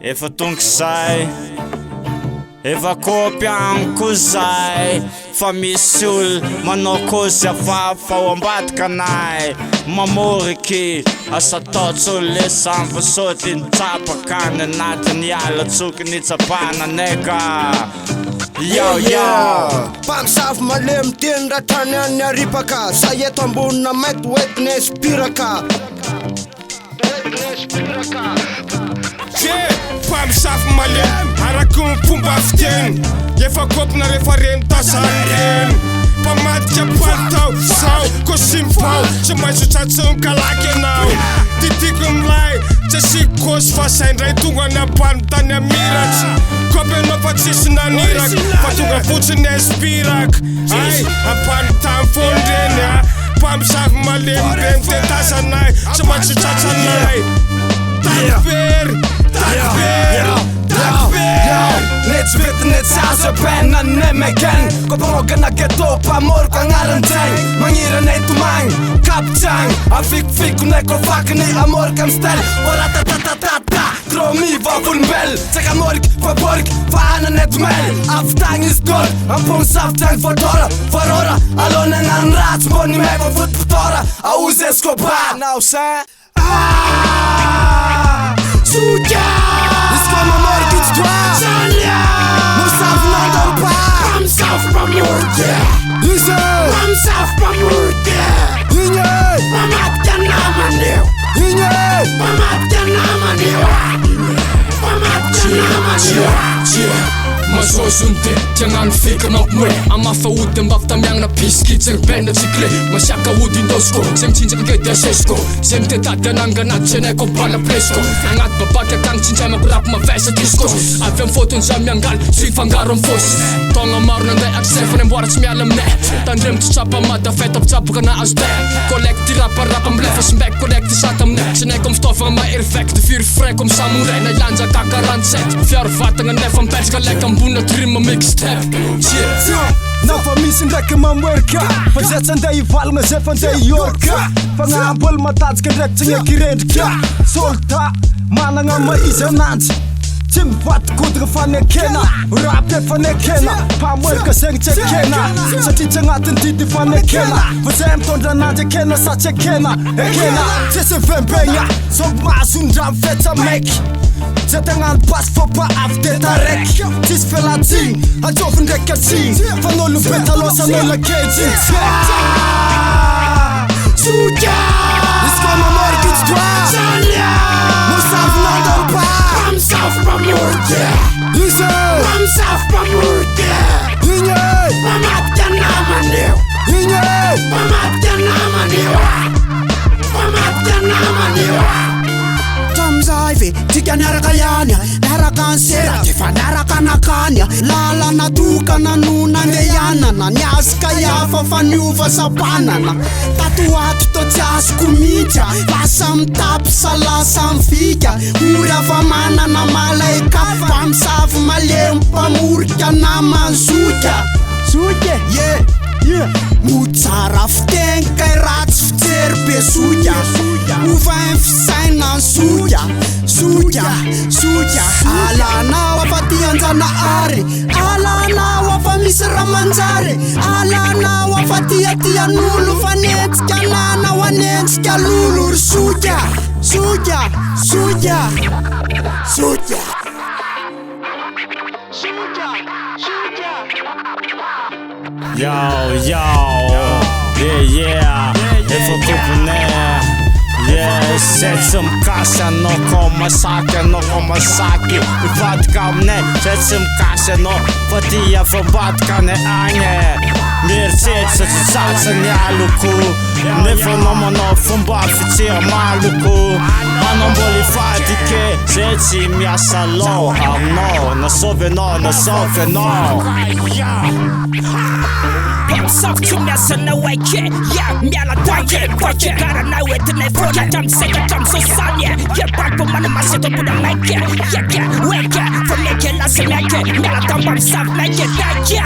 efa tonga zay efa kopianko zay fa misy olo manao kozy afafa ao ambadika anay mamoriky asa taotsy le sambo sody nitsapaka any anatin'ny ala tsoky nitsapana neka Pamsavy malemy teny raha tany any aripaka sa eto ambonina mety hoentina espiraka Pamsavy malemy araky ny fomba fiteny efa kopina rehefa reny tasany reny mpamadika palitao sao kosimy pao tsy maintsy tratsin'ny kalaky anao titiky milay tsy asiky kosy fa saindray tonga ny ampany tany amiratsy kopy anao fa tsisy naniraky fa tonga fotsiny espiraky ay ampany tamy fony reny a mpamsavy malemy reny te tasanay tsy maintsy tratsanay takvery Nets vet nets asa penna nemeken Koparokana keto pamor kangaranteng Mangiranay tumang kapchang Afik-fik neko fakni amor kamstel Oratatatata Kromi vavulmbel Tsaka mork pabork Faana netmel Aftang is gold Ampong saftang fodora Farora Alona ngan rats Boni meva futputora Auze Escobar Now say Suja Iskama mork it's twa Sanya Musaf Nandorpa Pamsaf Pamurke Isa Pamsaf Pamurke Inye Pamatkan Namaneu Inye Pamatkan Namaneu Pamatkan Namaneu Masosunte jangan fikir nok mwe ama faudem bafta miang na piski tseng benda tsikle masyaka udin dosko sem cinca ke dia sesko sem te tata nanga na chene ko pala presko angat babak kang cinca ma rap ma vesa disco avem foton jam yangal si fangaron fos tonga marna de accept nem bora smialam ne tandrem tsapa mata feta tsapa kana asde collect rapa rapa mlefa smek collect satam ne chene kom stoffa ma effect vir frek om samurai na lanja kakarant set fjär vatanga ne van perska lekam Buna trimma mixtape Nafa misy ndraiky mamwerka Fa zay tsy andeha hivalagna zay fa andeha hioraka Fagnampolo matatsika ndraiky tsy gneky rendrika Solta managna maizy ananjy Tsy mivadikodika fanekena Rap efa nekena Pamwerka zegny tsy ekena Satria tsy agnatin'ny didy fanekena Fa zay mitondra ananjy ekena sa tsy ekena Ekena Tsisy vembegna Somby mahazondra mifetsa meky Zay tagnano pasy fô pa avy teta raiky Tsisy fialatsigny Atsôvy ndraiky atsigny Fa n'olo betalosa n'olo akejy Suja Iskama morky it's twa Sanya Musaf Nandorpa Pamsaf Pamurke Isa Pamsaf Pamurke Inye Pamatkan Namaneu Inye Pamatkan Namaneu Pamatkan Namaneu Tamzaive, tika narakayanya, narakansera, tifa narakanakanya Lala natuka na nunangeyanana, nyaskaya fafanyuva sa banana Tatuatu to tias kumitya, pasam tap sala samfika Ura famana na malaika, pamsaf malem pamurka na mansuka Suke, yeah Mutsara fiteny kay ratsy fijery be soja Ovain fisaina soja Alanao afa-ty anjanahary Alanao afa misy ramanjary Alanao afa-ty atian'olo fa netsika nanao anentsika lolo ry soja efa kopine Zay tsy mikasy anao ko masaky anao ko masaky Mivadika aminay zay tsy mikasy anao Fa ty avy ambadika anay agny Mieritseritsy tsy tsatsany aloko Nefa anao manao fomba fitsira maloko Anao mbola hivadike zay tsy miasa lô aminao Nasôvy anao Pamsaf tumiasa na wake miala dake Kwache gara na wetine foja Tamseka tamsosanye Bakpo mana maseto buda meke Weke Fameke la semeke Miala tam pamsaf meke Dake